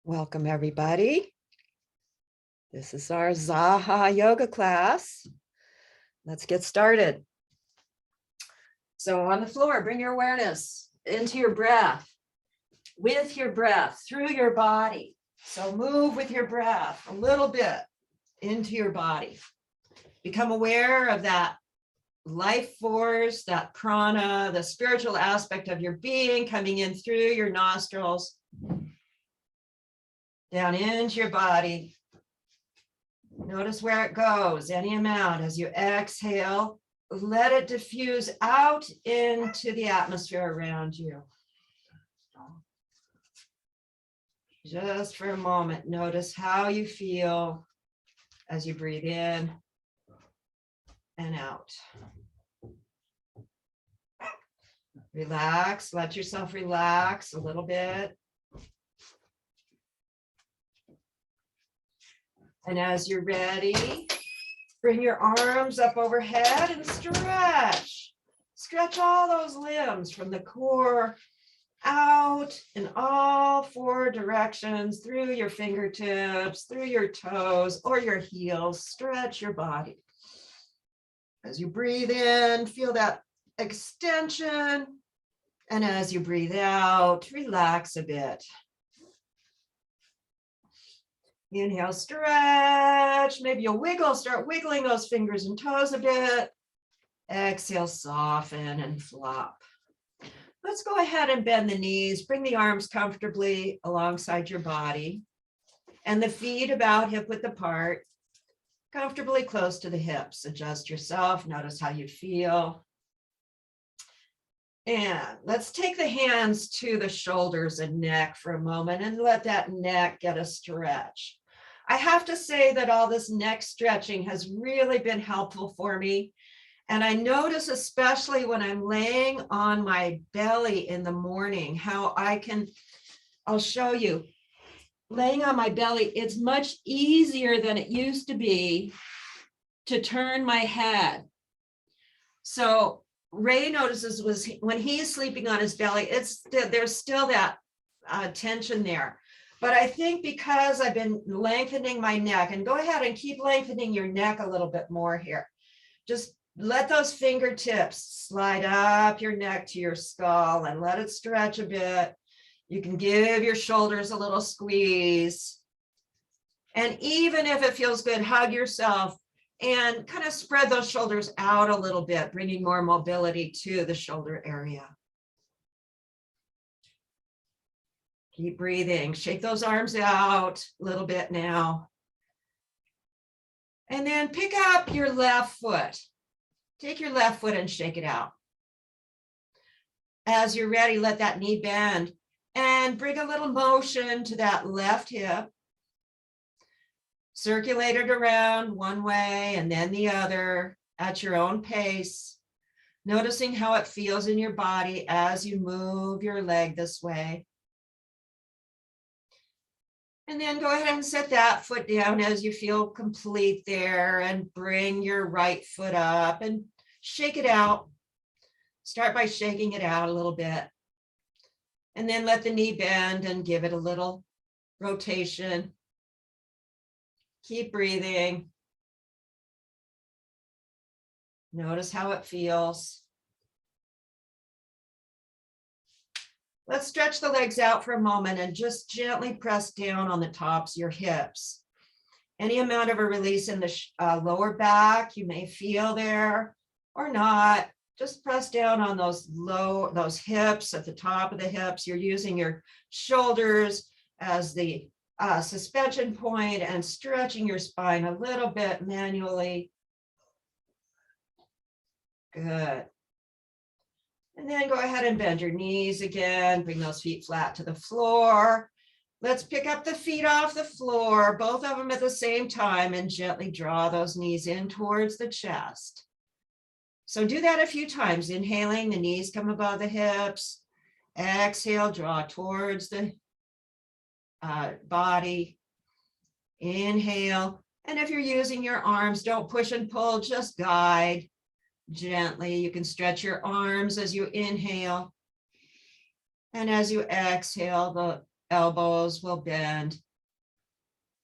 Welcome, everybody. This is our Zaha yoga class. Let's get started. So on the floor, bring your awareness into your breath, with your breath, through your body. So move with your breath a little bit into your body. Become aware of that life force, that prana, the spiritual aspect of your being coming in through your nostrils, down into your body. Notice where it goes, any amount. As you exhale, let it diffuse out into the atmosphere around you. Just for a moment, notice how you feel as you breathe in and out. Relax, let yourself relax a little bit. And as you're ready, bring your arms up overhead and stretch. Stretch all those limbs from the core out in all four directions, through your fingertips, through your toes or your heels. Stretch your body. As you breathe in, feel that extension. And as you breathe out, relax a bit. Inhale, stretch. Maybe you'll wiggle, start wiggling those fingers and toes a bit. Exhale, soften and flop. Let's go ahead and bend the knees. Bring the arms comfortably alongside your body and the feet about hip width apart, comfortably close to the hips. Adjust yourself. Notice how you feel. And let's take the hands to the shoulders and neck for a moment and let that neck get a stretch. I have to say that all this neck stretching has really been helpful for me. And I notice, especially when I'm laying on my belly in the morning, how I'll show you, laying on my belly, it's much easier than it used to be to turn my head. So Ray notices was when he's sleeping on his belly, there's still that tension there. But I think because I've been lengthening my neck, and go ahead and keep lengthening your neck a little bit more here. Just let those fingertips slide up your neck to your skull and let it stretch a bit. You can give your shoulders a little squeeze. And even if it feels good, hug yourself. And kind of spread those shoulders out a little bit, bringing more mobility to the shoulder area. Keep breathing. Shake those arms out a little bit now. And then pick up your left foot. Take your left foot and shake it out. As you're ready, let that knee bend and bring a little motion to that left hip. Circulate it around one way and then the other at your own pace, noticing how it feels in your body as you move your leg this way. And then go ahead and set that foot down as you feel complete there, and bring your right foot up and shake it out. Start by shaking it out a little bit. And then let the knee bend and give it a little rotation. Keep breathing. Notice how it feels. Let's stretch the legs out for a moment and just gently press down on the tops of your hips. Any amount of a release in the lower back you may feel there or not. Just press down on those hips at the top of the hips. You're using your shoulders as the suspension point and stretching your spine a little bit manually. Good. And then go ahead and bend your knees again. Bring those feet flat to the floor. Let's pick up the feet off the floor, both of them at the same time, and gently draw those knees in towards the chest. So do that a few times. Inhaling, the knees come above the hips. Exhale, draw towards the body. Inhale. And if you're using your arms, don't push and pull, just guide gently. You can stretch your arms as you inhale. And as you exhale, the elbows will bend.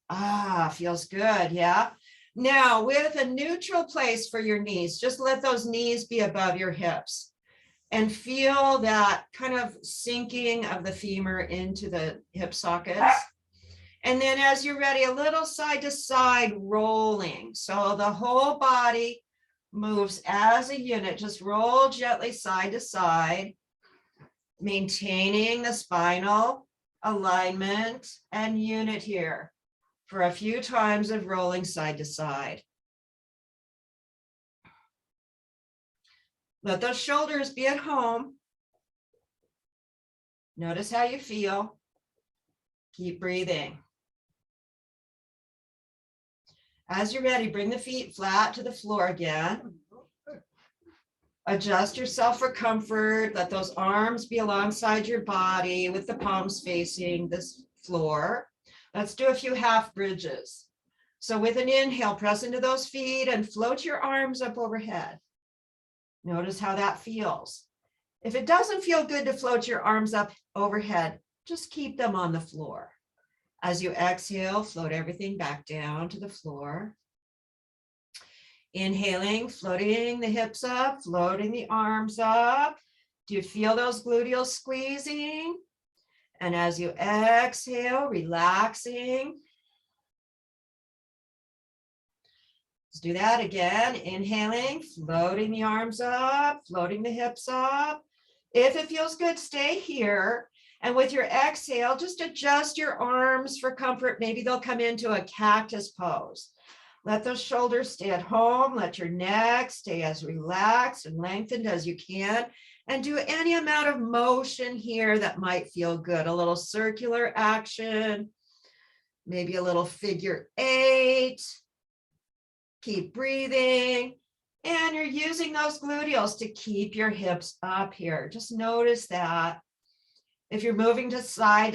Ah, feels good, yeah. Now with a neutral place for your knees, just let those knees be above your hips and feel that kind of sinking of the femur into the hip sockets. And then as you're ready, a little side to side rolling. So the whole body moves as a unit, just roll gently side to side, maintaining the spinal alignment and unit here for a few times of rolling side to side. Let those shoulders be at home. Notice how you feel. Keep breathing. As you're ready, bring the feet flat to the floor again. Adjust yourself for comfort. Let those arms be alongside your body with the palms facing this floor. Let's do a few half bridges. So with an inhale, press into those feet and float your arms up overhead. Notice how that feels. If it doesn't feel good to float your arms up overhead, just keep them on the floor. As you exhale, float everything back down to the floor. Inhaling, floating the hips up, floating the arms up. Do you feel those gluteals squeezing? And as you exhale, relaxing. Let's do that again. Inhaling, floating the arms up, floating the hips up. If it feels good, stay here. And with your exhale, just adjust your arms for comfort. Maybe they'll come into a cactus pose. Let those shoulders stay at home. Let your neck stay as relaxed and lengthened as you can. And do any amount of motion here that might feel good. A little circular action, maybe a little figure 8. Keep breathing. And you're using those gluteals to keep your hips up here. Just notice that. If you're moving to side,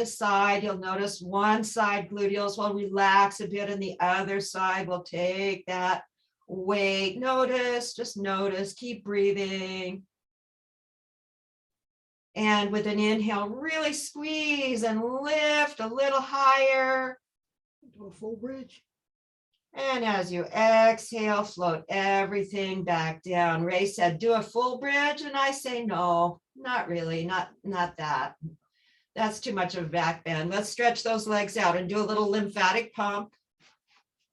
you'll notice one side gluteals will relax a bit and the other side will take that weight. Notice, just notice, keep breathing. And with an inhale, really squeeze and lift a little higher. Do a full bridge. And as you exhale, float everything back down. Ray said, do a full bridge. And I say, no, not really, not that. That's too much of a back bend. Let's stretch those legs out and do a little lymphatic pump.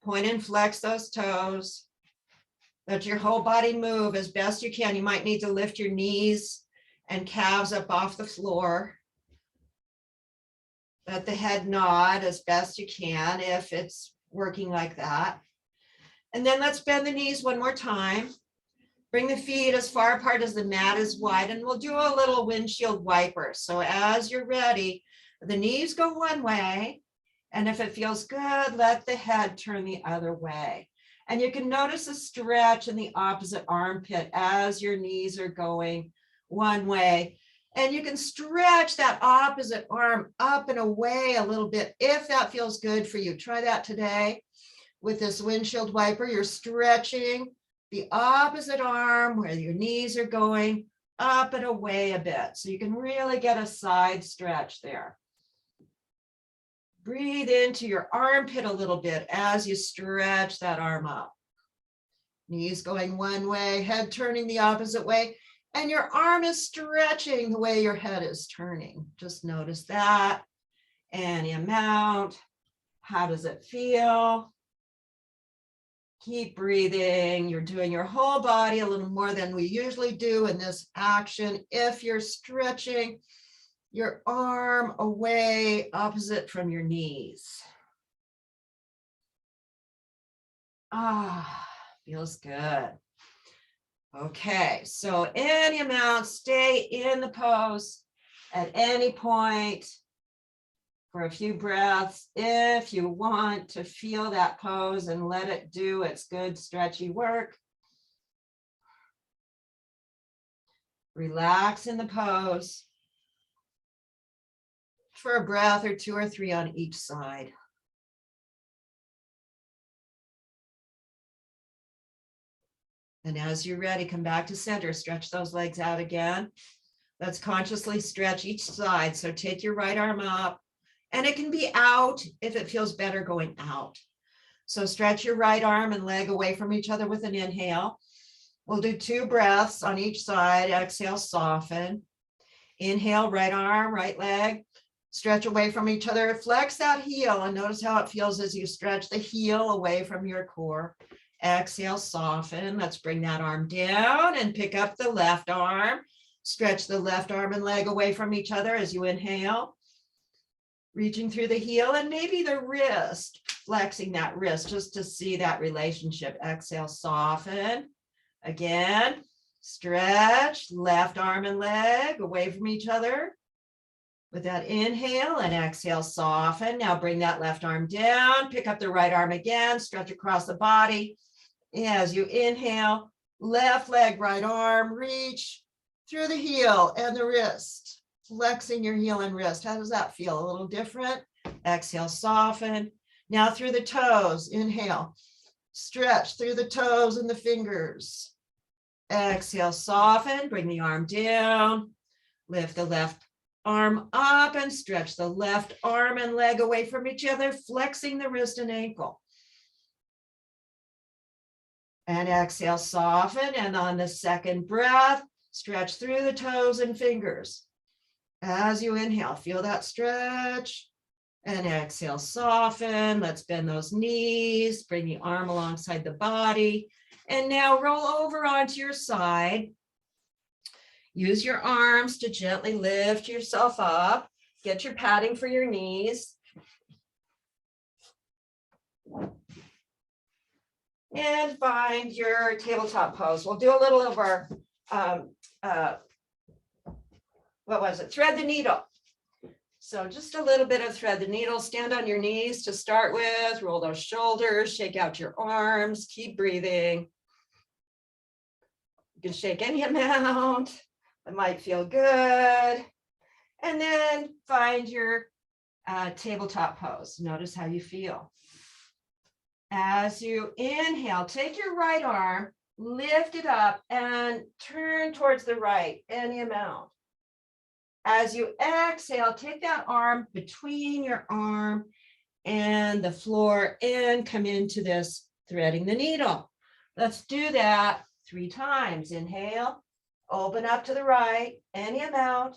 Point and flex those toes. Let your whole body move as best you can. You might need to lift your knees and calves up off the floor. Let the head nod as best you can if it's working like that. And then let's bend the knees one more time. Bring the feet as far apart as the mat is wide, and we'll do a little windshield wiper. So as you're ready, the knees go one way, and if it feels good, let the head turn the other way. And you can notice a stretch in the opposite armpit as your knees are going one way. And you can stretch that opposite arm up and away a little bit if that feels good for you. Try that today with this windshield wiper. You're stretching the opposite arm where your knees are going up and away a bit. So you can really get a side stretch there. Breathe into your armpit a little bit as you stretch that arm up. Knees going one way, head turning the opposite way, and your arm is stretching the way your head is turning. Just notice that. Any amount. How does it feel? Keep breathing. You're doing your whole body a little more than we usually do in this action. If you're stretching your arm away opposite from your knees. Ah, feels good. Okay, so any amount, stay in the pose at any point for a few breaths if you want to feel that pose and let it do its good stretchy work. Relax in the pose for a breath or 2 or 3 on each side. And as you're ready, come back to center, stretch those legs out again. Let's consciously stretch each side. So take your right arm up And it can be out if it feels better going out. So stretch your right arm and leg away from each other with an inhale. We'll do 2 breaths on each side. Exhale, soften. Inhale, right arm, right leg. Stretch away from each other. Flex that heel and notice how it feels as you stretch the heel away from your core. Exhale, soften. Let's bring that arm down and pick up the left arm. Stretch the left arm and leg away from each other as you inhale. Reaching through the heel and maybe the wrist, flexing that wrist just to see that relationship. Exhale, soften. Again, stretch left arm and leg away from each other. With that inhale and exhale, soften. Now bring that left arm down, pick up the right arm again, stretch across the body. As you inhale, left leg, right arm, reach through the heel and the wrist. Flexing your heel and wrist. How does that feel? A little different? Exhale, soften. Now through the toes, inhale. Stretch through the toes and the fingers. Exhale, soften. Bring the arm down. Lift the left arm up and stretch the left arm and leg away from each other, flexing the wrist and ankle. And exhale, soften. And on the second breath, stretch through the toes and fingers. As you inhale, feel that stretch and exhale, soften. Let's bend those knees, bring the arm alongside the body. And now roll over onto your side. Use your arms to gently lift yourself up. Get your padding for your knees. And find your tabletop pose. We'll do a little of our thread the needle. So just a little bit of thread the needle. Stand on your knees to start with. Roll those shoulders, shake out your arms, keep breathing. You can shake any amount. It might feel good. And then find your tabletop pose. Notice how you feel. As you inhale, take your right arm, lift it up and turn towards the right, any amount. As you exhale, take that arm between your arm and the floor and come into this threading the needle. Let's do that 3 times. Inhale, open up to the right, any amount.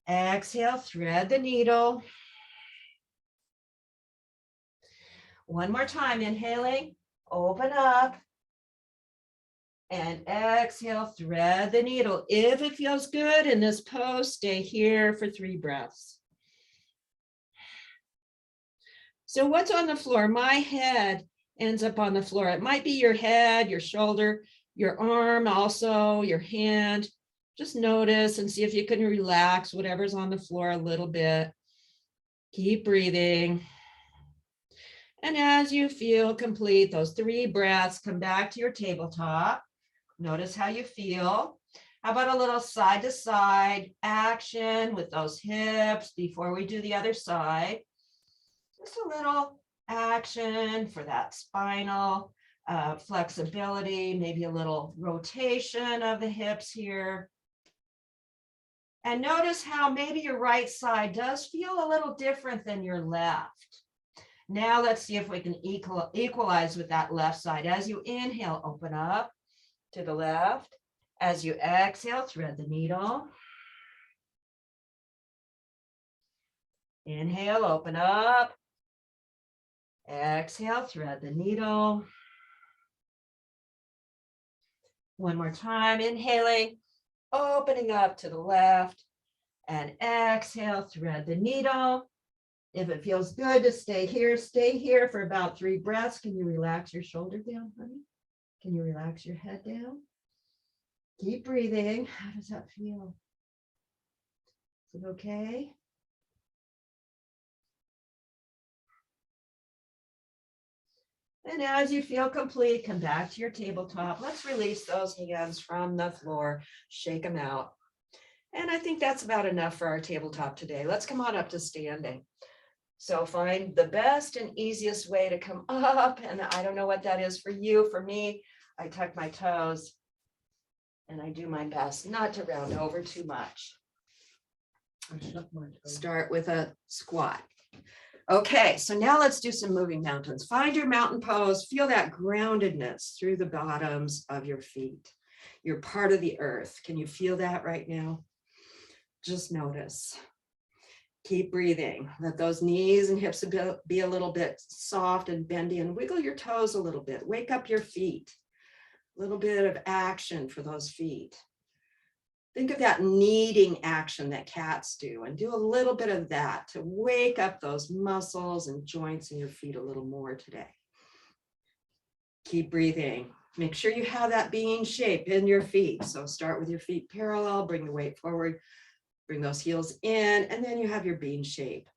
Exhale, thread the needle. One more time, inhaling, open up. And exhale, thread the needle. If it feels good in this pose, stay here for 3 breaths. So what's on the floor? My head ends up on the floor. It might be your head, your shoulder, your arm also, your hand. Just notice and see if you can relax whatever's on the floor a little bit. Keep breathing. And as you feel complete, those 3 breaths, come back to your tabletop. Notice how you feel. How about a little side to side action with those hips before we do the other side? Just a little action for that spinal flexibility, maybe a little rotation of the hips here. And notice how maybe your right side does feel a little different than your left. Now let's see if we can equalize with that left side. As you inhale, open up to the left. As you exhale, thread the needle. Inhale, open up. Exhale, thread the needle. One more time, inhaling, opening up to the left. And exhale, thread the needle. If it feels good to stay here for about 3 breaths. Can you relax your shoulder down, honey? Can you relax your head down? Keep breathing. How does that feel? Is it okay? And as you feel complete, come back to your tabletop. Let's release those hands from the floor. Shake them out. And I think that's about enough for our tabletop today. Let's come on up to standing. So find the best and easiest way to come up. And I don't know what that is for you. For me, I tuck my toes and I do my best not to round over too much. I suck my toe. Start with a squat. Okay, so now let's do some moving mountains. Find your mountain pose. Feel that groundedness through the bottoms of your feet. You're part of the earth. Can you feel that right now? Just notice. Keep breathing. Let those knees and hips be a little bit soft and bendy, and wiggle your toes a little bit. Wake up your feet. A little bit of action for those feet. Think of that kneading action that cats do, and do a little bit of that to wake up those muscles and joints in your feet a little more today. Keep breathing. Make sure you have that bean shape in your feet. So start with your feet parallel, bring the weight forward, bring those heels in, and then you have your bean shape.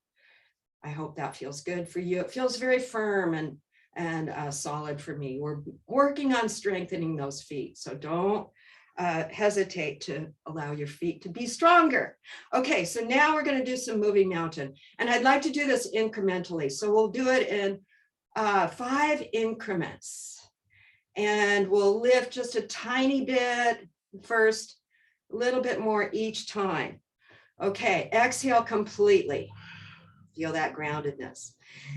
I hope that feels good for you. It feels very firm and solid for me. We're working on strengthening those feet, so don't hesitate to allow your feet to be stronger. Okay, so now we're going to do some moving mountain, and I'd like to do this incrementally. So we'll do it in 5 increments, and we'll lift just a tiny bit first, a little bit more each time. Okay, exhale completely. Feel that groundedness.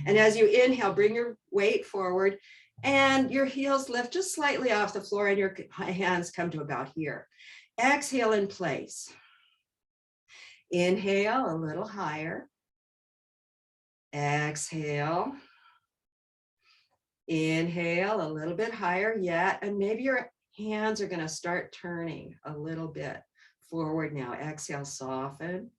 And as you inhale, bring your weight forward and your heels lift just slightly off the floor and your hands come to about here. Exhale in place. Inhale a little higher. Exhale. Inhale a little bit higher yet. And maybe your hands are going to start turning a little bit forward now. Exhale, soften.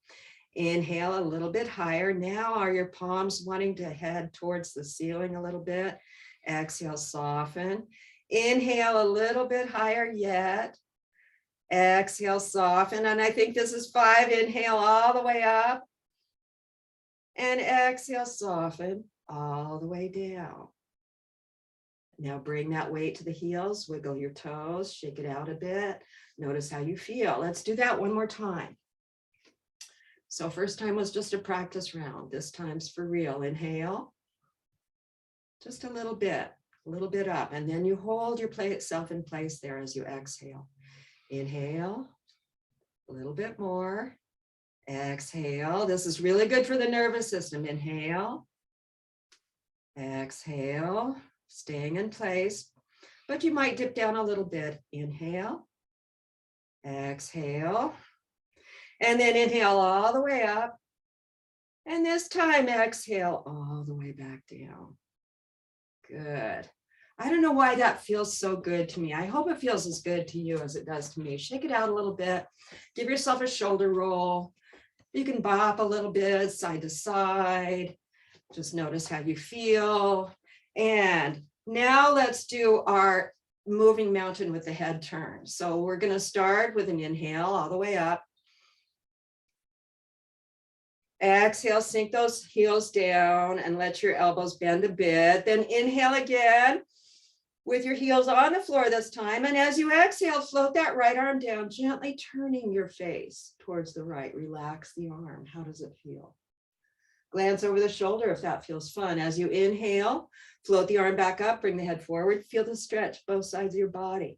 Inhale a little bit higher. Now are your palms wanting to head towards the ceiling a little bit? Exhale, soften. Inhale a little bit higher yet. Exhale, soften. And I think this is 5. Inhale all the way up. And exhale, soften all the way down. Now bring that weight to the heels. Wiggle your toes. Shake it out a bit. Notice how you feel. Let's do that one more time. So first time was just a practice round. This time's for real. Inhale. Just a little bit up. And then you hold yourself in place there as you exhale. Inhale. A little bit more. Exhale. This is really good for the nervous system. Inhale. Exhale. Staying in place. But you might dip down a little bit. Inhale. Exhale. And then inhale all the way up. And this time exhale all the way back down. Good. I don't know why that feels so good to me. I hope it feels as good to you as it does to me. Shake it out a little bit. Give yourself a shoulder roll. You can bop a little bit side to side. Just notice how you feel. And now let's do our moving mountain with the head turn. So we're going to start with an inhale all the way up. Exhale, sink those heels down and let your elbows bend a bit. Then inhale again with your heels on the floor this time. And as you exhale, float that right arm down, gently turning your face towards the right. Relax the arm. How does it feel? Glance over the shoulder if that feels fun. As you inhale, float the arm back up, bring the head forward. Feel the stretch both sides of your body.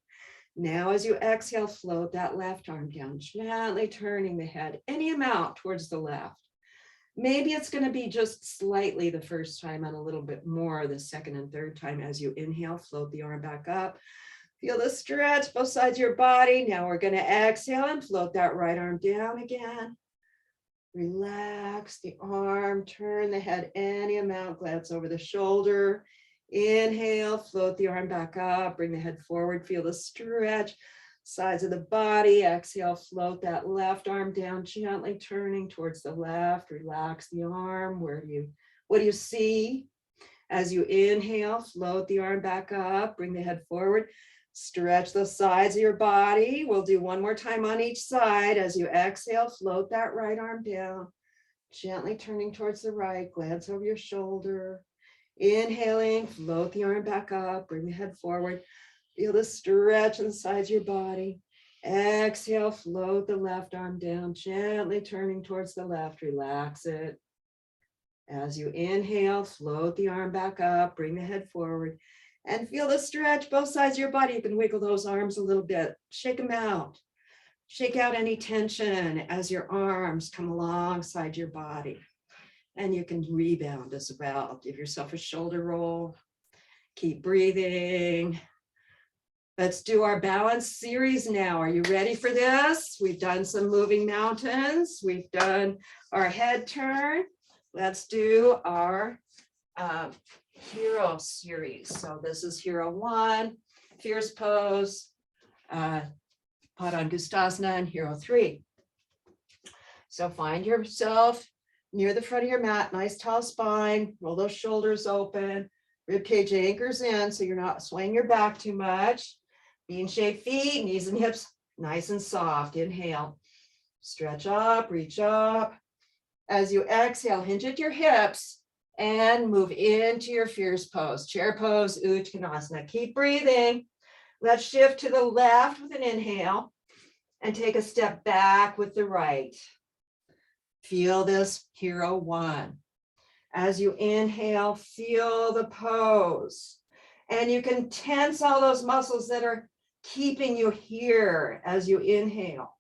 Now, as you exhale, float that left arm down, gently turning the head any amount towards the left. Maybe it's going to be just slightly the first time and a little bit more the second and third time. As you inhale, float the arm back up. Feel the stretch both sides of your body. Now we're going to exhale and float that right arm down again. Relax the arm, turn the head any amount, glance over the shoulder. Inhale, float the arm back up, bring the head forward, feel the stretch, sides of the body. Exhale, float that left arm down, gently turning towards the left. Relax the arm. What do you see? As you inhale, float the arm back up, bring the head forward. Stretch the sides of your body. We'll do one more time on each side. As you exhale, float that right arm down, gently turning towards the right. Glance over your shoulder. Inhaling, float the arm back up, bring the head forward. Feel the stretch in the sides of your body. Exhale, float the left arm down, gently turning towards the left. Relax it. As you inhale, float the arm back up, bring the head forward. And feel the stretch both sides of your body. You can wiggle those arms a little bit. Shake them out. Shake out any tension as your arms come alongside your body. and you can rebound as well. Give yourself a shoulder roll. Keep breathing. Let's do our balance series now. Are you ready for this? We've done some moving mountains. We've done our head turn. Let's do our hero series. So this is hero 1, fierce pose, Padangustasana, and hero 3. So find yourself near the front of your mat, nice tall spine, roll those shoulders open, rib cage anchors in so you're not swaying your back too much. Bean shaped feet, knees and hips nice and soft. Inhale, stretch up, reach up. As you exhale, hinge at your hips and move into your fierce pose, chair pose, Uttanasana. Keep breathing. Let's shift to the left with an inhale and take a step back with the right. Feel this, hero 1. As you inhale, feel the pose. And you can tense all those muscles that are keeping you here as you inhale.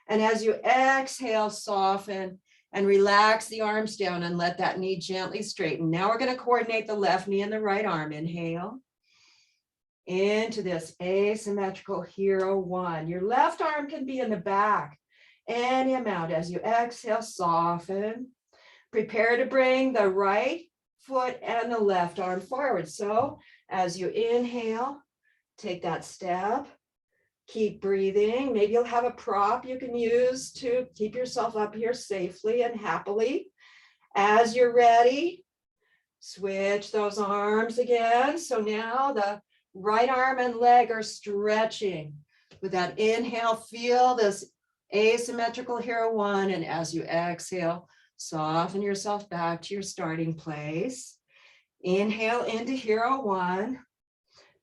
And as you exhale, soften and relax the arms down and let that knee gently straighten. Now we're going to coordinate the left knee and the right arm. Inhale into this asymmetrical hero 1. Your left arm can be in the back, any amount. As you exhale, soften. Prepare to bring the right foot and the left arm forward. So as you inhale, take that step, keep breathing. Maybe you'll have a prop you can use to keep yourself up here safely and happily. As you're ready, switch those arms again. So now the right arm and leg are stretching. With that inhale, feel this asymmetrical hero 1. And as you exhale, soften yourself back to your starting place. Inhale into hero 1.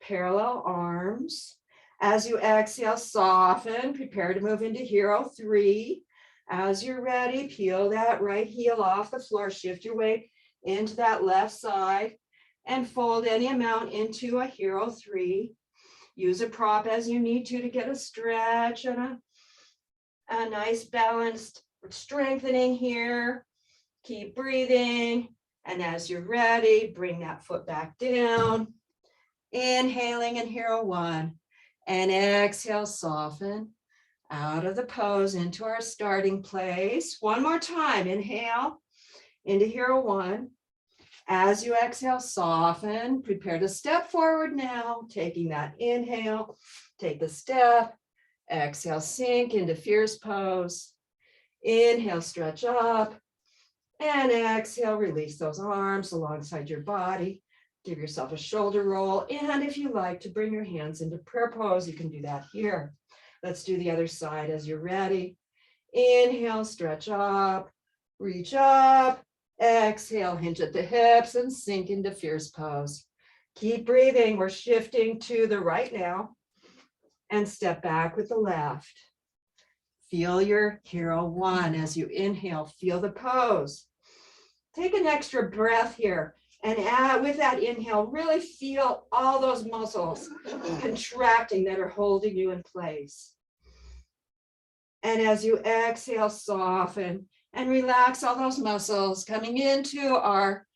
Parallel arms. As you exhale, soften, prepare to move into hero 3. As you're ready, peel that right heel off the floor, shift your weight into that left side and fold any amount into a hero 3. Use a prop as you need to get a stretch and a nice balanced strengthening here. Keep breathing. And as you're ready, bring that foot back down. Inhaling in hero 1 and exhale, soften out of the pose into our starting place. One more time, inhale into hero 1. As you exhale, soften, prepare to step forward now, taking that inhale, take the step, exhale, sink into fierce pose. Inhale, stretch up, and exhale, release those arms alongside your body. Give yourself a shoulder roll. And if you like to bring your hands into prayer pose, you can do that here. Let's do the other side as you're ready. Inhale, stretch up, reach up. Exhale, hinge at the hips and sink into fierce pose. Keep breathing. We're shifting to the right now and step back with the left. Feel your hero 1 as you inhale. Feel the pose. Take an extra breath here. And with that inhale, really feel all those muscles contracting that are holding you in place. And as you exhale, soften and relax all those muscles coming into our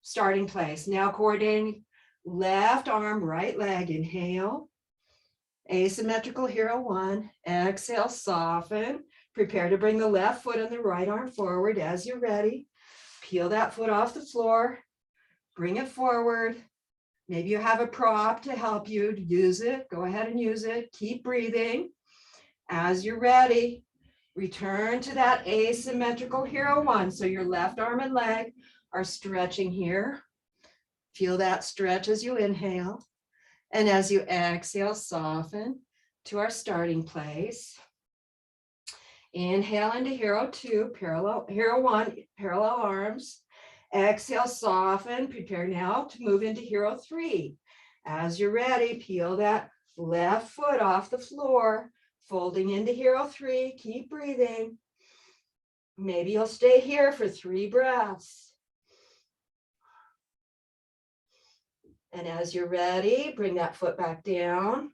starting place. Now coordinating left arm, right leg. Inhale, asymmetrical hero 1. Exhale, soften. Prepare to bring the left foot and the right arm forward as you're ready. Peel that foot off the floor, bring it forward. Maybe you have a prop to help you to use it. Go ahead and use it. Keep breathing. As you're ready, return to that asymmetrical hero 1. So your left arm and leg are stretching here. Feel that stretch as you inhale. And as you exhale, soften to our starting place. Inhale into hero 2, hero 1, parallel arms. Exhale, soften. Prepare now to move into hero 3. As you're ready, peel that left foot off the floor, folding into hero 3. Keep breathing. Maybe you'll stay here for 3 breaths. And as you're ready, bring that foot back down.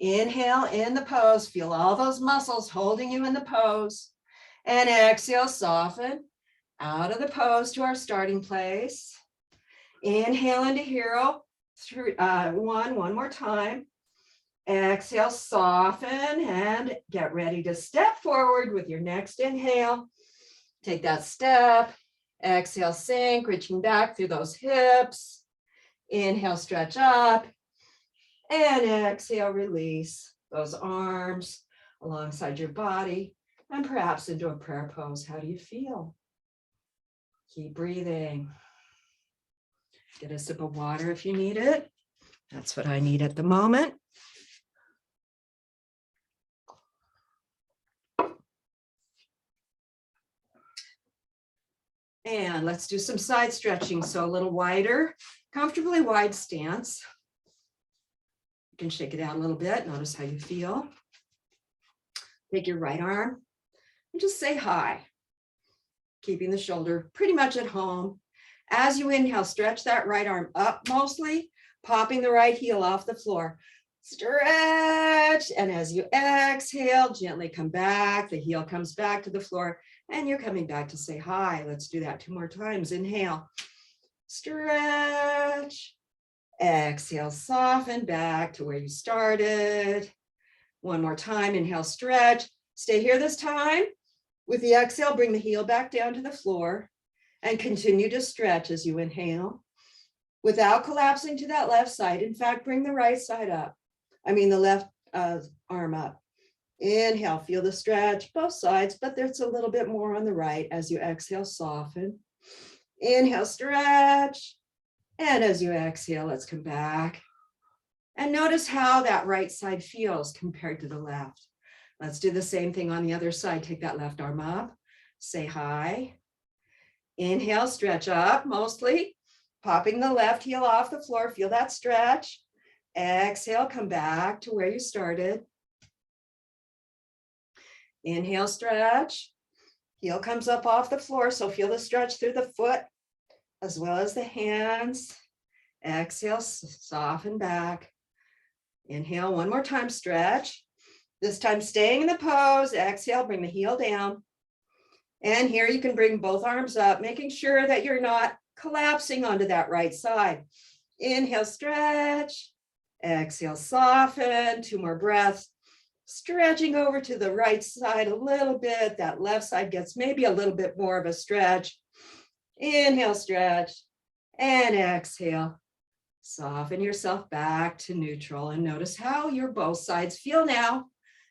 Inhale in the pose. Feel all those muscles holding you in the pose. And exhale, soften out of the pose to our starting place. Inhale into hero, one more time. Exhale, soften, and get ready to step forward with your next inhale. Take that step. Exhale, sink, reaching back through those hips. Inhale, stretch up. And exhale, release those arms alongside your body and perhaps into a prayer pose. How do you feel? Keep breathing. Get a sip of water if you need it. That's what I need at the moment. And let's do some side stretching. So a little wider, comfortably wide stance. You can shake it out a little bit. Notice how you feel. Take your right arm and just say hi, keeping the shoulder pretty much at home. As you inhale, stretch that right arm up mostly, popping the right heel off the floor. Stretch. And as you exhale, gently come back. The heel comes back to the floor and you're coming back to say hi. Let's do that 2 more times. Inhale, stretch. Exhale, soften back to where you started. 1 more time. Inhale, stretch. Stay here this time. With the exhale, bring the heel back down to the floor and continue to stretch as you inhale without collapsing to that left side. In fact, bring the right side up. The left arm up. Inhale, feel the stretch, both sides, but there's a little bit more on the right. As you exhale, soften. Inhale, stretch. And as you exhale, let's come back. And notice how that right side feels compared to the left. Let's do the same thing on the other side. Take that left arm up. Say hi. Inhale, stretch up mostly. Popping the left heel off the floor. Feel that stretch. Exhale, come back to where you started. Inhale, stretch. Heel comes up off the floor, so feel the stretch through the foot as well as the hands. Exhale, soften back. Inhale, 1 more time, stretch. This time staying in the pose. Exhale, bring the heel down. And here you can bring both arms up, making sure that you're not collapsing onto that right side. Inhale, stretch. Exhale, soften. 2 more breaths. Stretching over to the right side a little bit. That left side gets maybe a little bit more of a stretch. Inhale, stretch. And exhale. Soften yourself back to neutral and notice how your both sides feel now.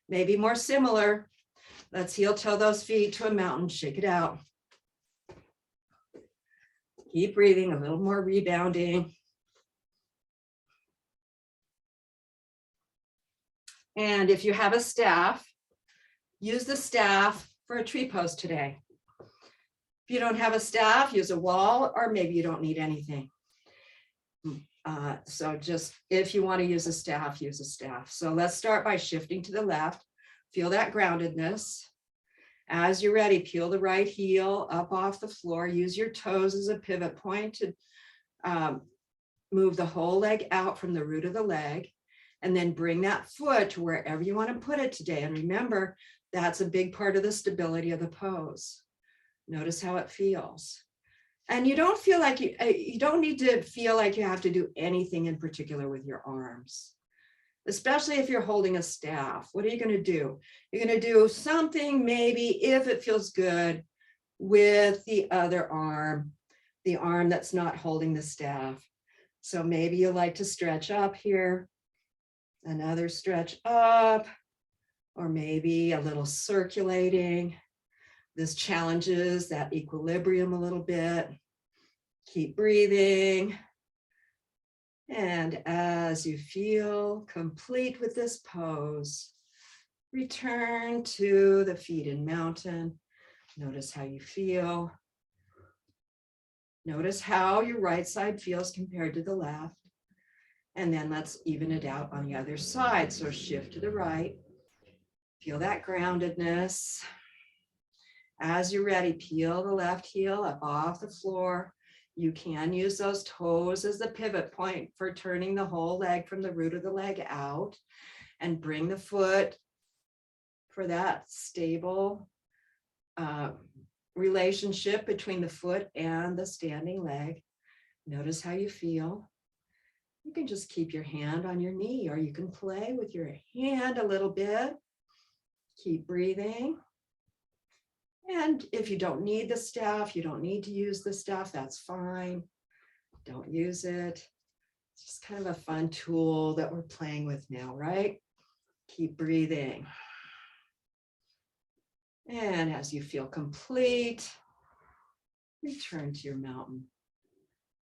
Maybe more similar. Let's heel toe those feet to a mountain. Shake it out. Keep breathing, a little more rebounding. And if you have a staff, use the staff for a tree pose today. If you don't have a staff, use a wall, or maybe you don't need anything. So just if you want to use a staff, use a staff. So let's start by shifting to the left. Feel that groundedness. As you're ready, peel the right heel up off the floor. Use your toes as a pivot point to move the whole leg out from the root of the leg. And then bring that foot to wherever you want to put it today. And remember, that's a big part of the stability of the pose. Notice how it feels. And you don't feel like you don't need to feel like you have to do anything in particular with your arms, especially if you're holding a staff. What are you going to do? You're going to do something maybe if it feels good with the other arm, the arm that's not holding the staff. So maybe you like to stretch up here, another stretch up, or maybe a little circulating. This challenges that equilibrium a little bit. Keep breathing. And as you feel complete with this pose, return to the feet in mountain. Notice how you feel. Notice how your right side feels compared to the left. And then let's even it out on the other side. So shift to the right. Feel that groundedness. As you're ready, peel the left heel up off the floor. You can use those toes as the pivot point for turning the whole leg from the root of the leg out, and bring the foot for that stable relationship between the foot and the standing leg. Notice how you feel. You can just keep your hand on your knee, or you can play with your hand a little bit. Keep breathing. And if you don't need the staff, you don't need to use the staff, that's fine. Don't use it. It's just kind of a fun tool that we're playing with now, right? Keep breathing. And as you feel complete, return to your mountain.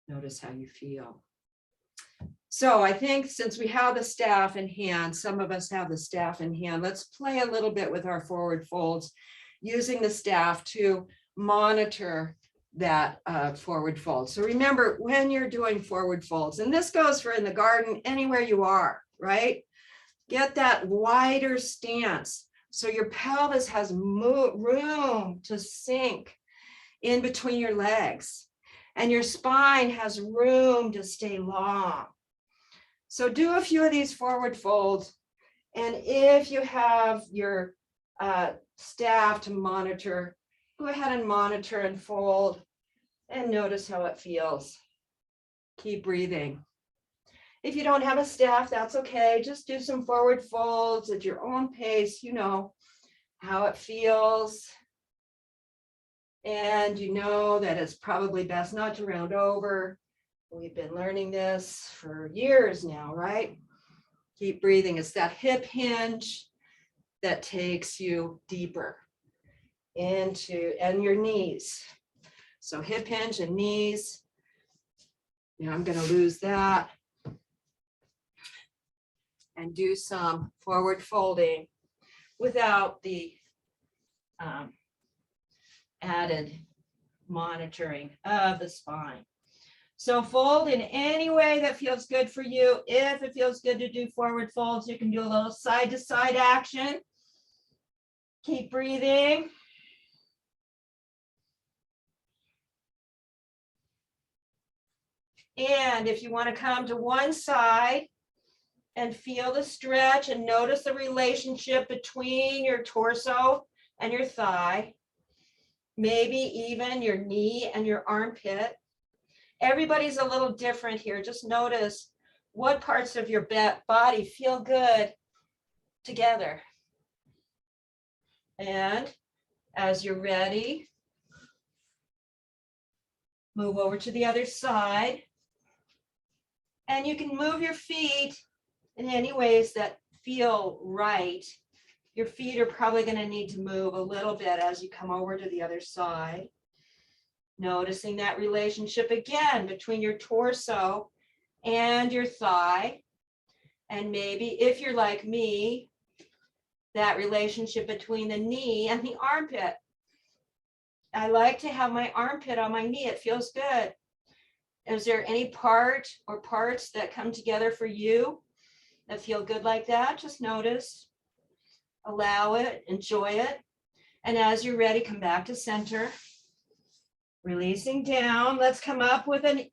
Notice how you feel. So I think since we have the staff in hand, some of us have the staff in hand, let's play a little bit with our forward folds, using the staff to monitor that forward fold. So remember, when you're doing forward folds, and this goes for in the garden, anywhere you are, right? Get that wider stance so your pelvis has room to sink in between your legs, and your spine has room to stay long. So do a few of these forward folds, and if you have your staff to monitor, go ahead and monitor and fold and notice how it feels. Keep breathing. If you don't have a staff, that's okay. Just do some forward folds at your own pace. You know how it feels. And you know that it's probably best not to round over. We've been learning this for years now, right? Keep breathing. It's that hip hinge that takes you deeper into, and your knees. So hip hinge and knees. Now I'm going to lose that and do some forward folding without the added monitoring of the spine. So fold in any way that feels good for you. If it feels good to do forward folds, you can do a little side to side action. Keep breathing. And if you want to come to one side and feel the stretch and notice the relationship between your torso and your thigh, maybe even your knee and your armpit. Everybody's a little different here. Just notice what parts of your body feel good together. And as you're ready, move over to the other side. And you can move your feet in any ways that feel right. Your feet are probably going to need to move a little bit as you come over to the other side. Noticing that relationship again between your torso and your thigh. And maybe if you're like me, that relationship between the knee and the armpit. I like to have my armpit on my knee. It feels good. Is there any part or parts that come together for you that feel good like that? Just notice, allow it, enjoy it. And as you're ready, come back to center. Releasing down. Let's come up with an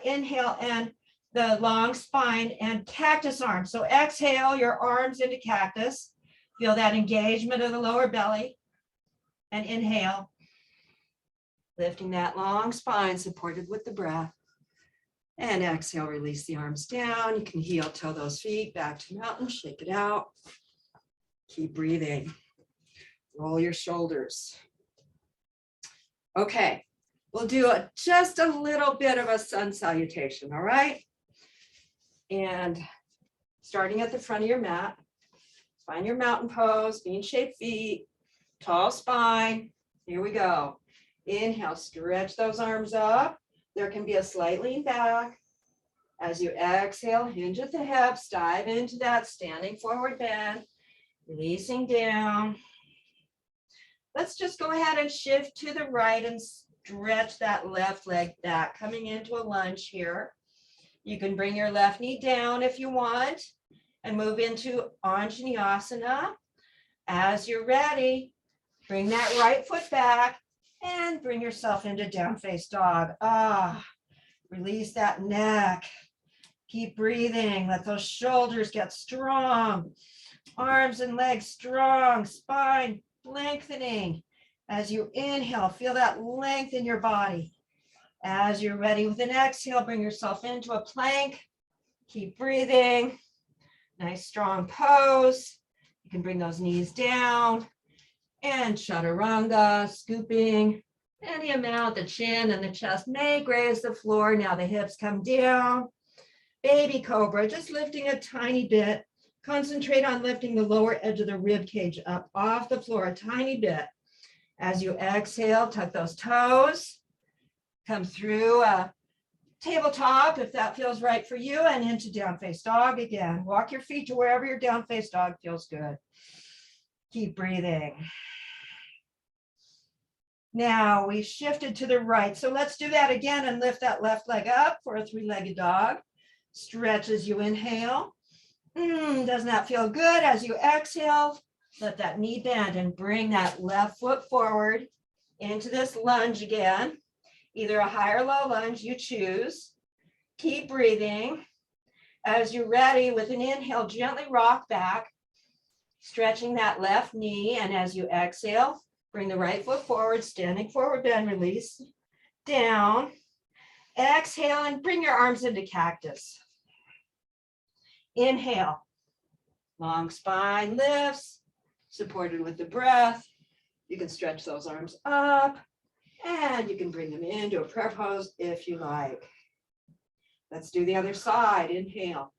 inhale and the long spine and cactus arms. So exhale your arms into cactus. Feel that engagement of the lower belly. And inhale. Lifting that long spine supported with the breath. And exhale, release the arms down. You can heel toe those feet back to mountain, shake it out. Keep breathing. Roll your shoulders. Okay, we'll do just a little bit of a sun salutation, all right? And starting at the front of your mat, find your mountain pose, bean-shaped feet, tall spine. Here we go. Inhale, stretch those arms up. There can be a slight lean back. As you exhale, hinge at the hips, dive into that standing forward bend, releasing down. Let's just go ahead and shift to the right and stretch that left leg back, coming into a lunge here. You can bring your left knee down if you want and move into Anjaneyasana. As you're ready, bring that right foot back and bring yourself into down face dog. Release that neck. Keep breathing. Let those shoulders get strong. Arms and legs strong. Spine lengthening. As you inhale, feel that length in your body. As you're ready with an exhale, bring yourself into a plank. Keep breathing. Nice strong pose. You can bring those knees down. And chaturanga, scooping any amount. The chin and the chest may graze the floor. Now the hips come down. Baby cobra, just lifting a tiny bit. Concentrate on lifting the lower edge of the rib cage up off the floor a tiny bit. As you exhale, tuck those toes. Come through a tabletop if that feels right for you, and into down face dog again. Walk your feet to wherever your down face dog feels good. Keep breathing. Now we shifted to the right. So let's do that again and lift that left leg up for a three-legged dog. Stretch as you inhale. Doesn't that feel good? As you exhale, let that knee bend and bring that left foot forward into this lunge again. Either a high or low lunge, you choose. Keep breathing. As you're ready, with an inhale, gently rock back, stretching that left knee. And as you exhale, bring the right foot forward, standing forward bend, release, down. Exhale and bring your arms into cactus. Inhale, long spine lifts, supported with the breath. You can stretch those arms up and you can bring them into a prayer pose if you like. Let's do the other side. Inhale,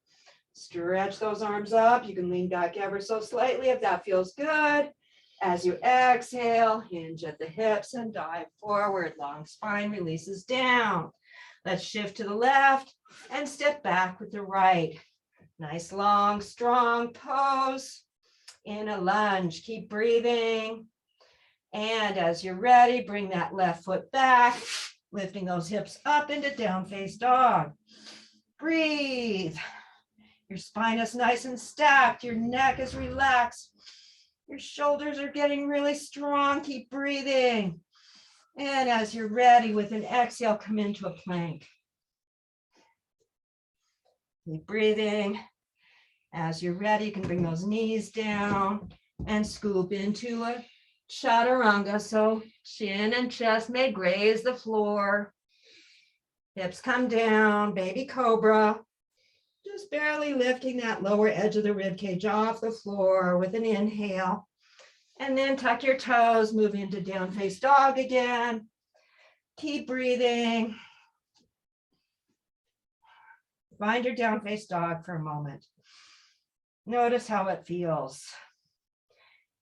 stretch those arms up. You can lean back ever so slightly if that feels good. As you exhale, hinge at the hips and dive forward. Long spine releases down. Let's shift to the left and step back with the right. Nice, long, strong pose in a lunge. Keep breathing. And as you're ready, bring that left foot back, lifting those hips up into down face dog. Breathe. Your spine is nice and stacked. Your neck is relaxed. Your shoulders are getting really strong. Keep breathing. And as you're ready, with an exhale, come into a plank. Keep breathing. As you're ready, you can bring those knees down and scoop into a chaturanga. So chin and chest may graze the floor. Hips come down, baby cobra. Just barely lifting that lower edge of the rib cage off the floor with an inhale. And then tuck your toes, move into down face dog again. Keep breathing. Find your down face dog for a moment. Notice how it feels.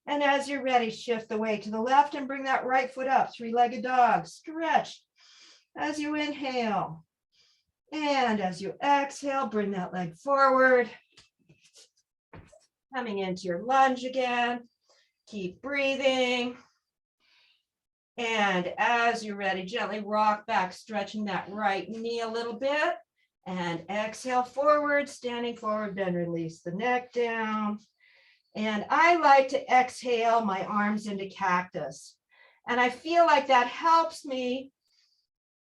And as you're ready, shift the weight to the left and bring that right foot up, three-legged dog. Stretch as you inhale. And as you exhale, bring that leg forward. Coming into your lunge again. Keep breathing. And as you're ready, gently rock back, stretching that right knee a little bit. And exhale forward, standing forward, then release the neck down. And I like to exhale my arms into cactus. And I feel like that helps me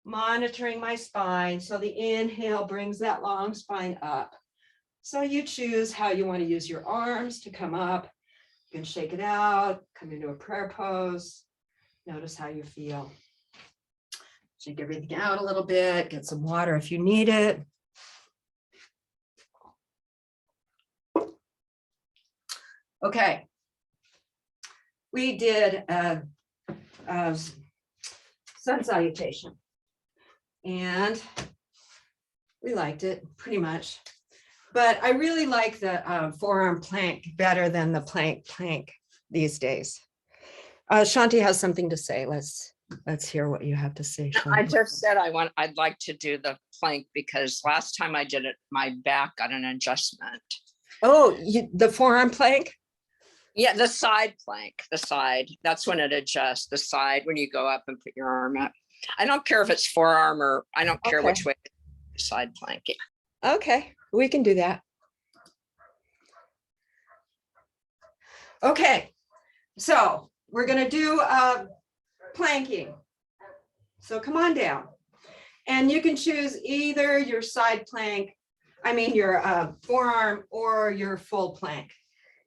monitoring my spine. So the inhale brings that long spine up. So you choose how you want to use your arms to come up. You can shake it out, come into a prayer pose. Notice how you feel. Shake everything out a little bit, get some water if you need it. Okay. We did a sun salutation and we liked it pretty much. But I really like the forearm plank better than the plank these days. Shanti has something to say. Let's hear what you have to say, Shanti. I just said I'd like to do the plank because last time I did it, my back got an adjustment. Oh, the forearm plank? Yeah, the side plank, the side. That's when it adjusts, the side when you go up and put your arm up. I don't care if it's forearm or I don't care which way, side plank. Okay, we can do that. Okay, so we're going to do planking. So come on down. And you can choose either your side plank, your forearm, or your full plank.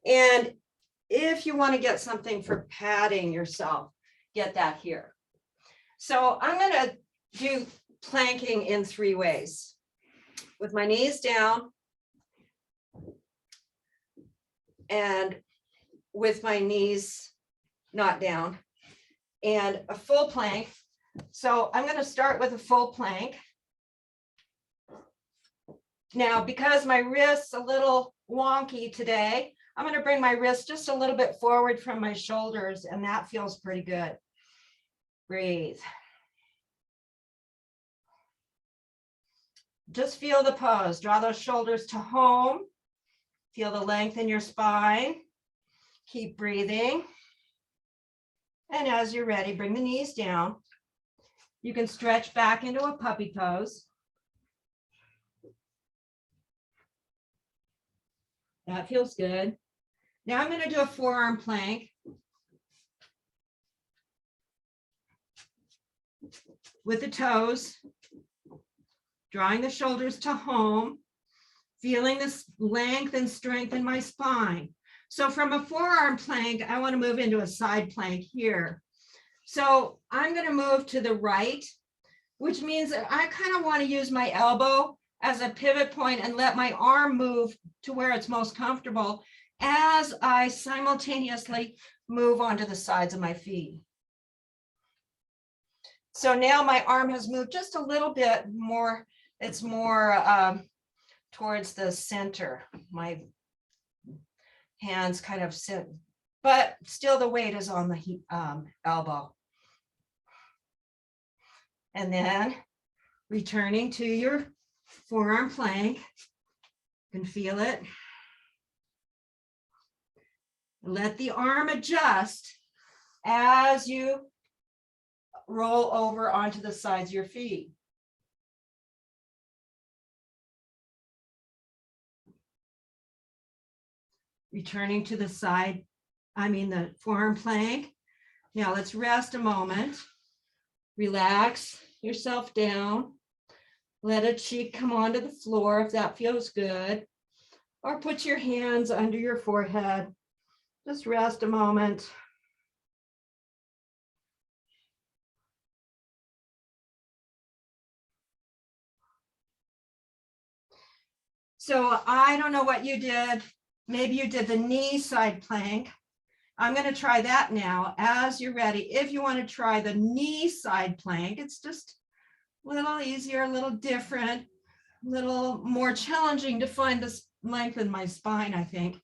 And if you want to get something for padding yourself, get that here. So I'm going to do planking in 3 ways. With my knees down and with my knees not down, and a full plank. So I'm going to start with a full plank. Now, because my wrist's a little wonky today, I'm going to bring my wrist just a little bit forward from my shoulders, and that feels pretty good. Breathe. Just feel the pose. Draw those shoulders to home. Feel the length in your spine. Keep breathing. And as you're ready, bring the knees down. You can stretch back into a puppy pose. That feels good. Now I'm going to do a forearm plank. With the toes, drawing the shoulders to home, feeling this length and strength in my spine. So from a forearm plank, I want to move into a side plank here. So I'm going to move to the right, which means that I kind of want to use my elbow as a pivot point and let my arm move to where it's most comfortable as I simultaneously move onto the sides of my feet. So now my arm has moved just a little bit more. It's more towards the center. My hands kind of sit, but still the weight is on the elbow. And then returning to your forearm plank. You can feel it. Let the arm adjust as you roll over onto the sides of your feet. Returning to the side, the forearm plank. Now let's rest a moment. Relax yourself down. Let a cheek come onto the floor if that feels good. Or put your hands under your forehead. Just rest a moment. So I don't know what you did. Maybe you did the knee side plank. I'm going to try that now as you're ready. If you want to try the knee side plank, it's just a little easier, a little different, a little more challenging to find this length in my spine, I think.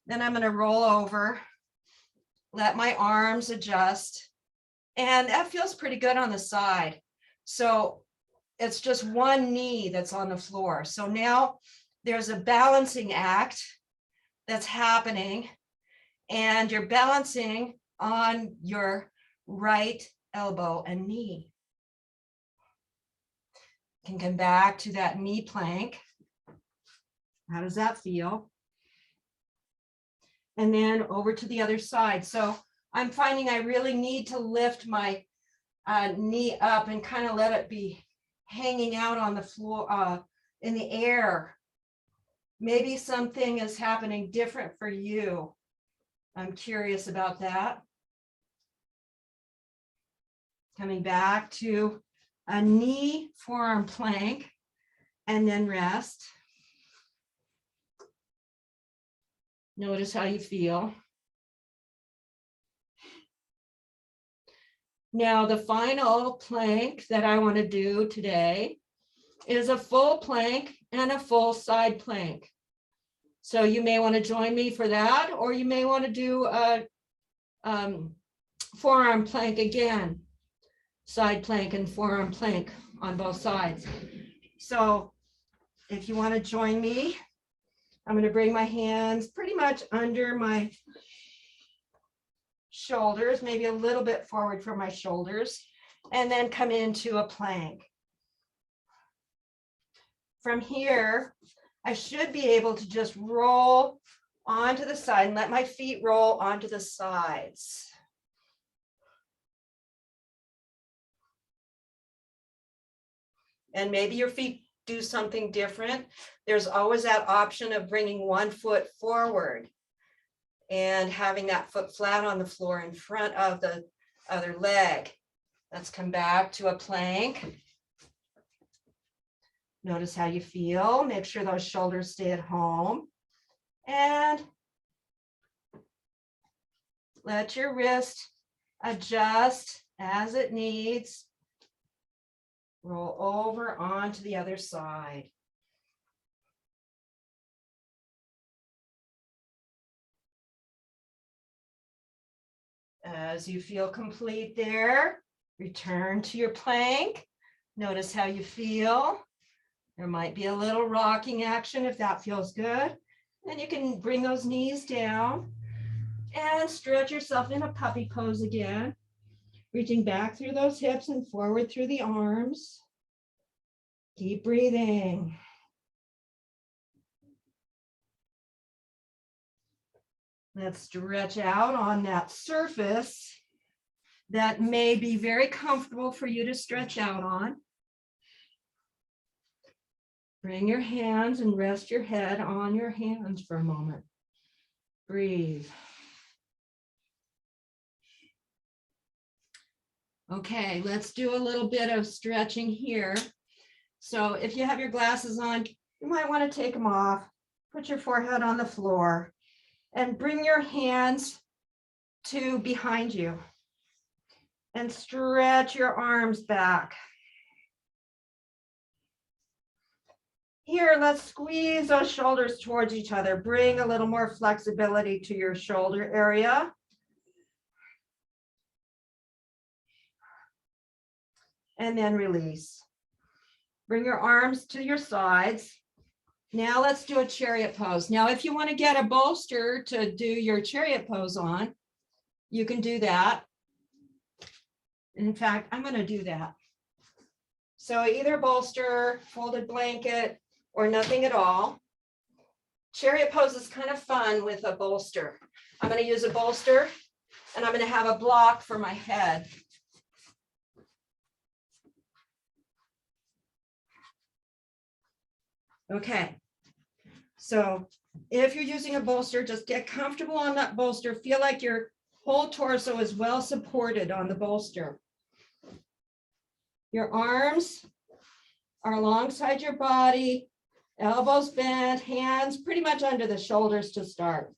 Then I'm going to roll over, let my arms adjust, and that feels pretty good on the side. So it's just one knee that's on the floor. So now there's a balancing act that's happening, and you're balancing on your right elbow and knee. You can come back to that knee plank. How does that feel? And then over to the other side. So I'm finding I really need to lift my knee up and kind of let it be hanging out on the floor, in the air. Maybe something is happening different for you. I'm curious about that. Coming back to a knee forearm plank and then rest. Notice how you feel. Now, the final plank that I want to do today is a full plank and a full side plank. So you may want to join me for that, or you may want to do a forearm plank again, side plank and forearm plank on both sides. So if you want to join me, I'm going to bring my hands pretty much under my shoulders, maybe a little bit forward from my shoulders, and then come into a plank. From here, I should be able to just roll onto the side and let my feet roll onto the sides. And maybe your feet do something different. There's always that option of bringing one foot forward and having that foot flat on the floor in front of the Other leg. Let's come back to a plank. Notice how you feel. Make sure those shoulders stay at home. And let your wrist adjust as it needs. Roll over onto the other side. As you feel complete there, return to your plank. Notice how you feel. There might be a little rocking action if that feels good. Then you can bring those knees down and stretch yourself in a puppy pose again. Reaching back through those hips and forward through the arms. Keep breathing. Let's stretch out on that surface that may be very comfortable for you to stretch out on. Bring your hands and rest your head on your hands for a moment. Breathe. Okay, let's do a little bit of stretching here. So if you have your glasses on, you might want to take them off. Put your forehead on the floor and bring your hands to behind you and stretch your arms back. Here, let's squeeze those shoulders towards each other. Bring a little more flexibility to your shoulder area. And then release. Bring your arms to your sides. Now let's do a chariot pose. Now, if you want to get a bolster to do your chariot pose on, you can do that. In fact, I'm going to do that. So either bolster, folded blanket, or nothing at all. Chariot pose is kind of fun with a bolster. I'm going to use a bolster and I'm going to have a block for my head. Okay, so if you're using a bolster, just get comfortable on that bolster. Feel like your whole torso is well supported on the bolster. Your arms are alongside your body, elbows bent, hands pretty much under the shoulders to start.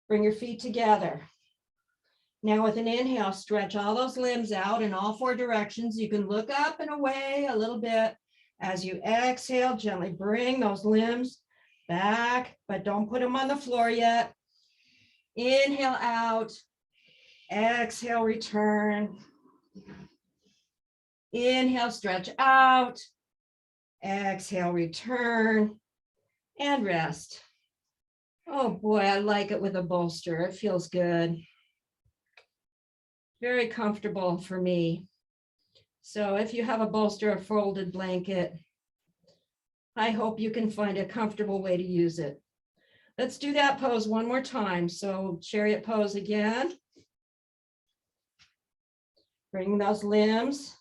Bring your feet together. Now with an inhale, stretch all those limbs out in all four directions. You can look up and away a little bit. As you exhale, gently bring those limbs back, but don't put them on the floor yet. Inhale out, exhale, return. Inhale, stretch out, exhale, return, and rest. Oh boy, I like it with a bolster. It feels good. Very comfortable for me. So if you have a bolster or folded blanket, I hope you can find a comfortable way to use it. Let's do that pose one more time. So chariot pose again. Bring those limbs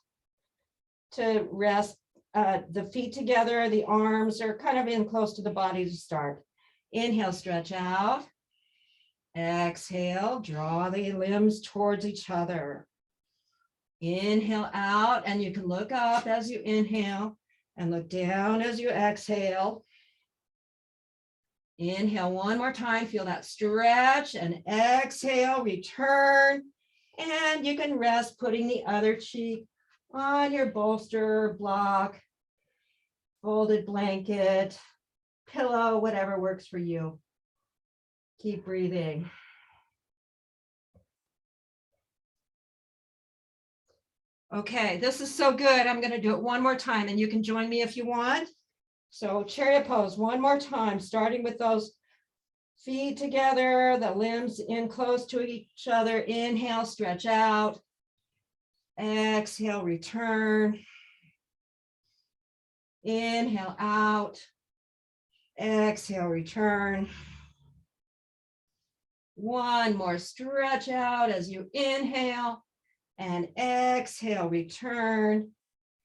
to rest, the feet together, the arms are kind of in close to the body to start. Inhale, stretch out. Exhale, draw the limbs towards each other. Inhale out, and you can look up as you inhale and look down as you exhale. Inhale one more time, feel that stretch, and exhale, return. And you can rest, putting the other cheek on your bolster, block, folded blanket, pillow, whatever works for you. Keep breathing. Okay, this is so good. I'm going to do it one more time, and you can join me if you want. So chariot pose one more time, starting with those feet together, the limbs in close to each other. Inhale, stretch out. Exhale, return. Inhale out. Exhale, return. One more stretch out as you inhale and exhale, return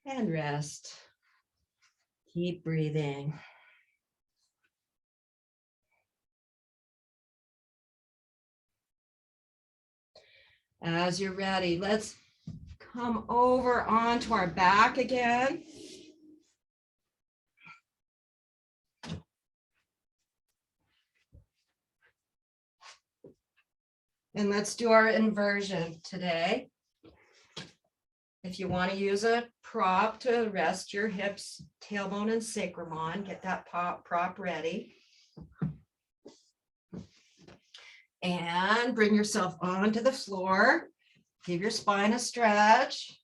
and rest. Keep breathing. As you're ready, let's come over onto our back again. And let's do our inversion today. If you want to use a prop to rest your hips, tailbone, and sacrum on, get that prop ready. And bring yourself onto the floor. Give your spine a stretch.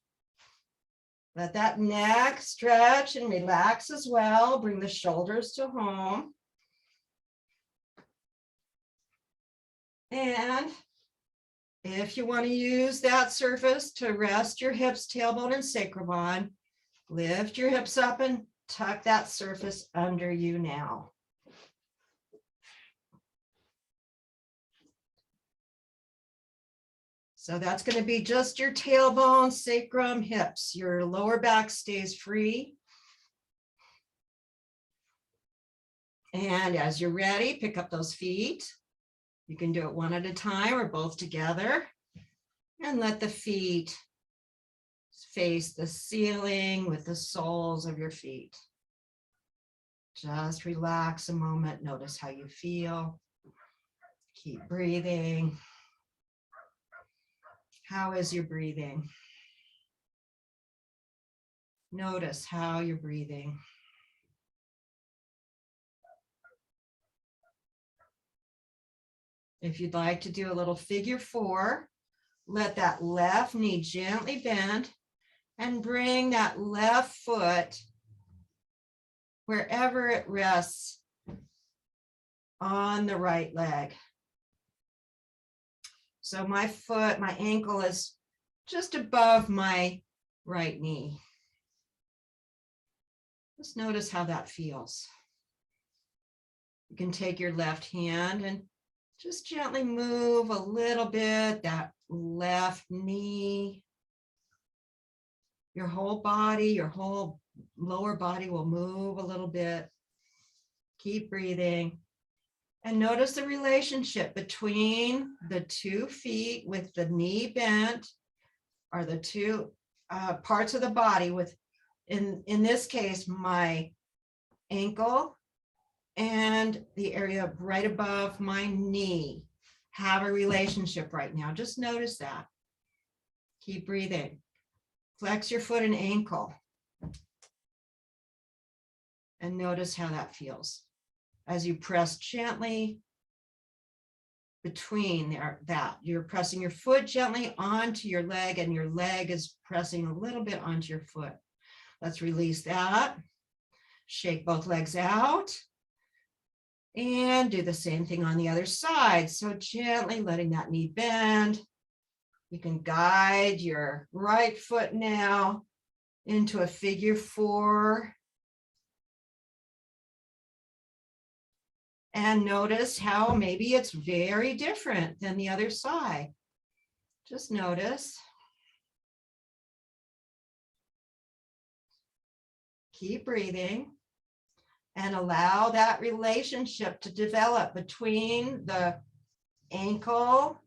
Let that neck stretch and relax as well. Bring the shoulders to home. And if you want to use that surface to rest your hips, tailbone, and sacrum on, lift your hips up and tuck that surface under you now. So that's going to be just your tailbone, sacrum, hips. Your lower back stays free. And as you're ready, pick up those feet. You can do it one at a time or both together. And let the feet face the ceiling with the soles of your feet. Just relax a moment. Notice how you feel. Keep breathing. How is your breathing? Notice how you're breathing. If you'd like to do a little figure 4, let that left knee gently bend and bring that left foot wherever it rests on the right leg. So my foot, my ankle is just above my right knee. Just notice how that feels. You can take your left hand and just gently move a little bit that left knee. Your whole body, your whole lower body will move a little bit. Keep breathing. And notice the relationship between the 2 feet with the knee bent, or the 2 parts of the body with, in this case, my ankle and the area right above my knee have a relationship right now. Just notice that. Keep breathing. Flex your foot and ankle. And notice how that feels. As you press gently between that, you're pressing your foot gently onto your leg and your leg is pressing a little bit onto your foot. Let's release that. Shake both legs out and do the same thing on the other side. So gently letting that knee bend. You can guide your right foot now into a figure 4. And notice how maybe it's very different than the other side. Just notice. Keep breathing and allow that relationship to develop between the ankle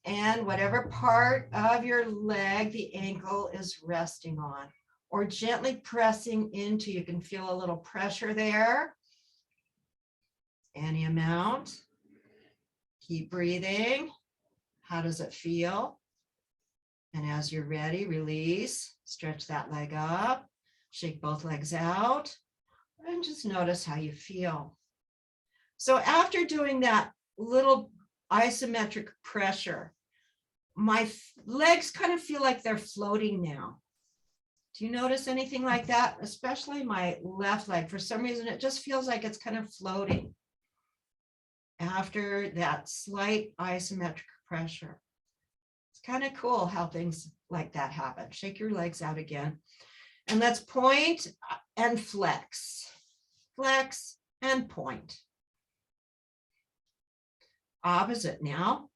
and whatever part of your leg the ankle is resting on, or gently pressing into. You can feel a little pressure there. Any amount. Keep breathing. How does it feel? And as you're ready, release. Stretch that leg up. Shake both legs out. And just notice how you feel. So after doing that little isometric pressure, my legs kind of feel like they're floating now. Do you notice anything like that? Especially my left leg. For some reason, it just feels like it's kind of floating after that slight isometric pressure. It's kind of cool how things like that happen. Shake your legs out again. And let's point and flex. Flex and point. Opposite now.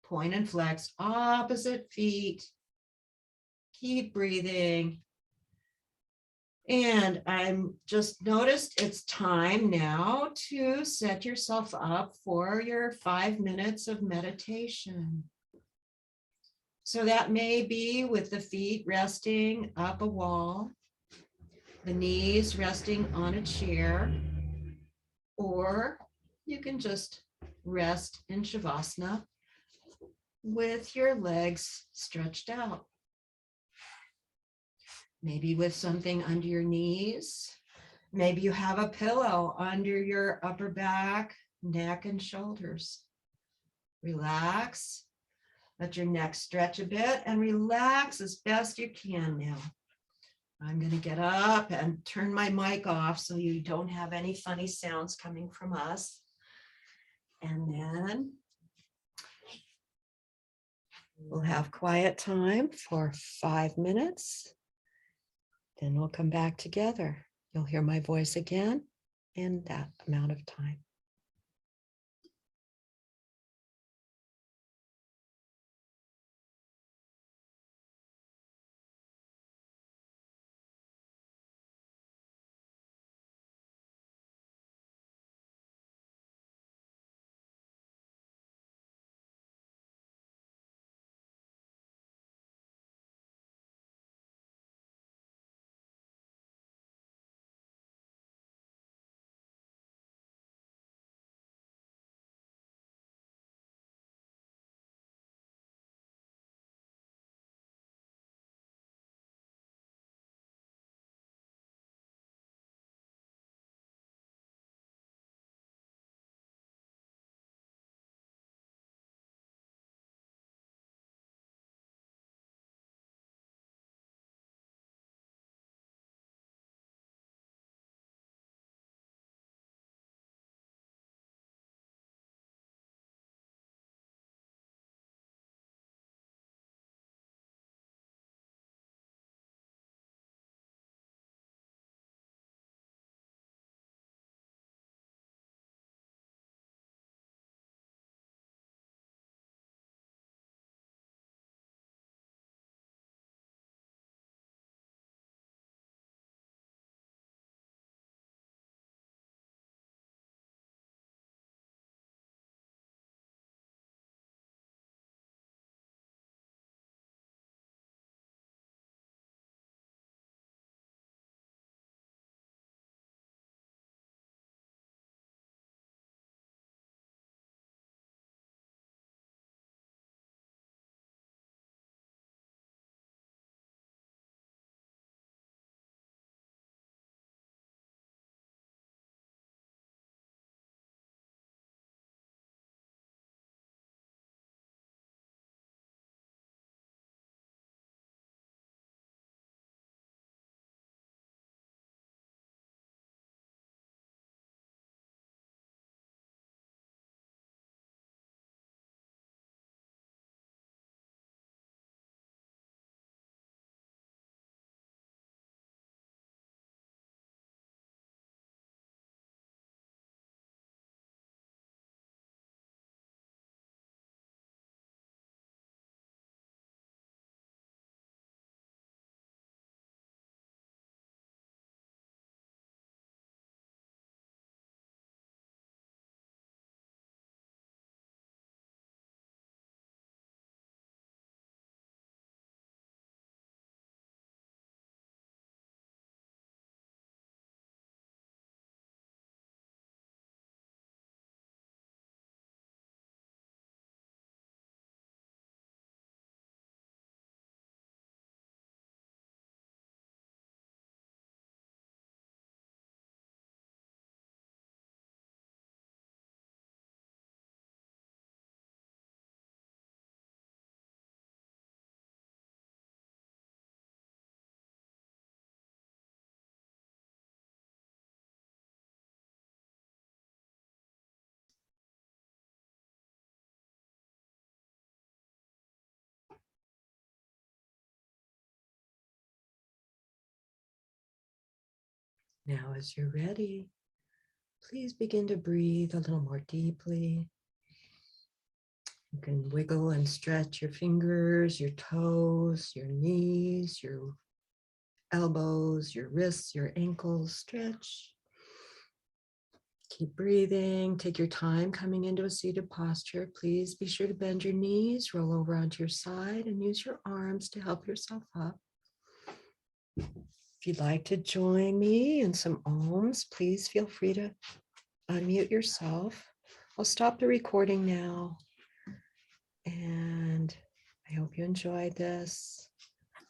Point and flex, opposite feet. Keep breathing. And I'm just noticed it's time now to set yourself up for your 5 minutes of meditation. So that may be with the feet resting up a wall, the knees resting on a chair, or you can just rest in Shavasana with your legs stretched out. Maybe with something under your knees. Maybe you have a pillow under your upper back, neck, and shoulders. Relax. Let your neck stretch a bit and relax as best you can now. I'm going to get up and turn my mic off so you don't have any funny sounds coming from us. And then we'll have quiet time for 5 minutes. Then we'll come back together. You'll hear my voice again in that amount of time. Now, as you're ready, please begin to breathe a little more deeply. You can wiggle and stretch your fingers, your toes, your knees, your elbows, your wrists, your ankles. Stretch. Keep breathing. Take your time coming into a seated posture. Please be sure to bend your knees, roll over onto your side, and use your arms to help yourself up. If you'd like to join me in some ohms, please feel free to unmute yourself. I'll stop the recording now. And I hope you enjoyed this.